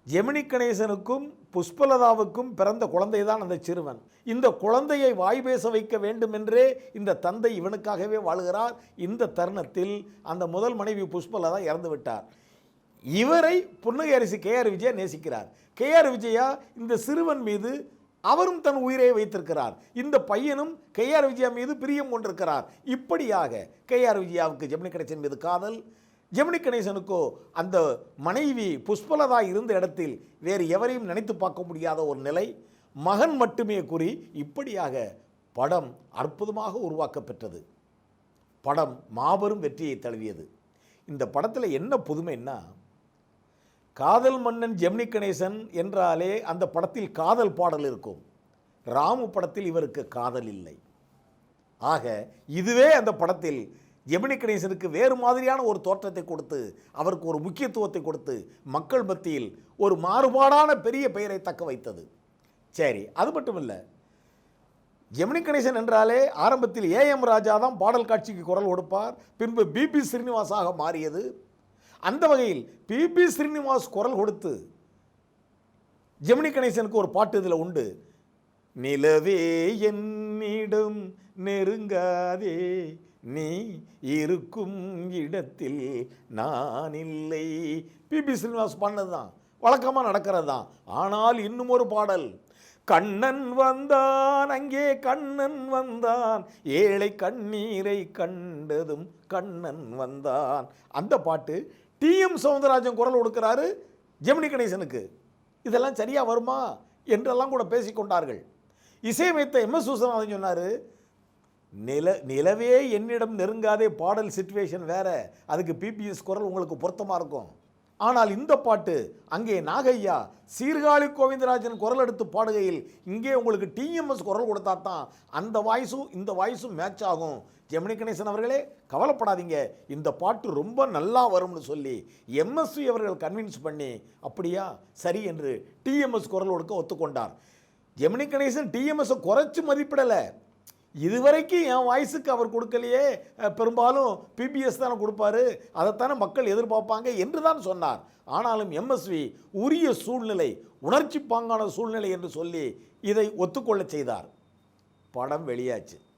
ஜெமினி கணேசனுக்கும் புஷ்பலதாவுக்கும் பிறந்த குழந்தை தான் அந்த சிறுவன். இந்த குழந்தையை வாய் பேச வைக்க வேண்டும் என்றே இந்த தந்தை இவனுக்காகவே வாழுகிறார். இந்த தருணத்தில் அந்த முதல் மனைவி புஷ்பலதா இறந்து விட்டார். இவரை புன்னகை அரசி KR விஜயா நேசிக்கிறார். KR விஜயா இந்த சிறுவன் மீது அவரும் தன் உயிரை வைத்திருக்கிறார். இந்த பையனும் KR விஜயா மீது பிரியம் கொண்டிருக்கிறார். இப்படியாக KR விஜயாவுக்கு ஜெமினி கணேசன் மீது காதல், ஜெமினி கணேசனுக்கோ அந்த மனைவி புஷ்பலதா இருந்த இடத்தில் வேறு எவரையும் நினைத்து பார்க்க முடியாத ஒரு நிலை, மகன் மட்டுமே கூறி இப்படியாக படம் அற்புதமாக உருவாக்கப்பெற்றது. படம் மாபெரும் வெற்றியை தழுவியது. இந்த படத்தில் என்ன புதுமைன்னா, காதல் மன்னன் ஜெமினி கணேசன் என்றாலே அந்த படத்தில் காதல் பாடல் இருக்கும். ராமு படத்தில் இவருக்கு காதல் இல்லை. ஆக இதுவே அந்த படத்தில் ஜெமினி கணேசனுக்கு வேறு மாதிரியான ஒரு தோற்றத்தை கொடுத்து, அவருக்கு ஒரு முக்கியத்துவத்தை கொடுத்து, மக்கள் மத்தியில் ஒரு மாறுபாடான பெரிய பெயரை தக்க வைத்தது. சரி, அது மட்டும் இல்லை, ஜெமினி கணேசன் என்றாலே ஆரம்பத்தில் AM ராஜா தான் பாடல் காட்சிக்கு குரல் கொடுப்பார். பின்பு பிபி ஸ்ரீனிவாசாக மாறியது. அந்த வகையில் பிபி ஸ்ரீனிவாஸ் குரல் கொடுத்து ஜெமினி கணேசனுக்கு ஒரு பாட்டு இதில் உண்டு. நிலவே என்னிடம் நெருங்காதே, நீ இருக்கும் இடத்தில் நான் இல்லை. பிபி ஸ்ரீனிவாஸ் பாடினது தான், வழக்கமாக நடக்கிறது தான். ஆனால் இன்னும் ஒரு பாடல், கண்ணன் வந்தான் அங்கே கண்ணன் வந்தான், ஏழை கண்ணீரை கண்டதும் கண்ணன் வந்தான். அந்த பாட்டு TM சௌந்தரராஜன் குரல் கொடுக்கிறாரு ஜெமினி கணேசனுக்கு. இதெல்லாம் சரியாக வருமா என்றெல்லாம் கூட பேசிக்கொண்டார்கள். இசையமைத்த MS விஸ்வநாதன் சொன்னார், நிலவே என்னிடம் நெருங்காதே பாடல் சிச்சுவேஷன் வேற, அதுக்கு PPS குரல் உங்களுக்கு பொருத்தமாக இருக்கும். ஆனால் இந்த பாட்டு அங்கே நாகையா சீர்காழி கோவிந்தராஜன் குரல் எடுத்து பாடுகையில் இங்கே உங்களுக்கு TMS குரல் கொடுத்தா தான் அந்த வாய்ஸும் இந்த வாய்ஸும் மேட்ச் ஆகும். ஜெமினி கணேசன் அவர்களே கவலைப்படாதீங்க, இந்த பாட்டு ரொம்ப நல்லா வரும்னு சொல்லி MSV அவர்கள் கன்வின்ஸ் பண்ணி அப்படியா சரி என்று TMS குரல் கொடுக்க ஒத்துக்கொண்டார். ஜெமினி கணேசன் TMS குறைச்சி மதிப்பிடலை. இதுவரைக்கும் என் வாய்ஸுக்கு அவர் கொடுக்கலையே, பெரும்பாலும் PPS தானே கொடுப்பாரு, அதைத்தானே மக்கள் எதிர்பார்ப்பாங்க என்று தான் சொன்னார். ஆனாலும் MSV உரிய சூழ்நிலை, உணர்ச்சி பாங்கான சூழ்நிலை என்று சொல்லி இதை ஒத்துக்கொள்ள செய்தார். படம் வெளியாச்சு.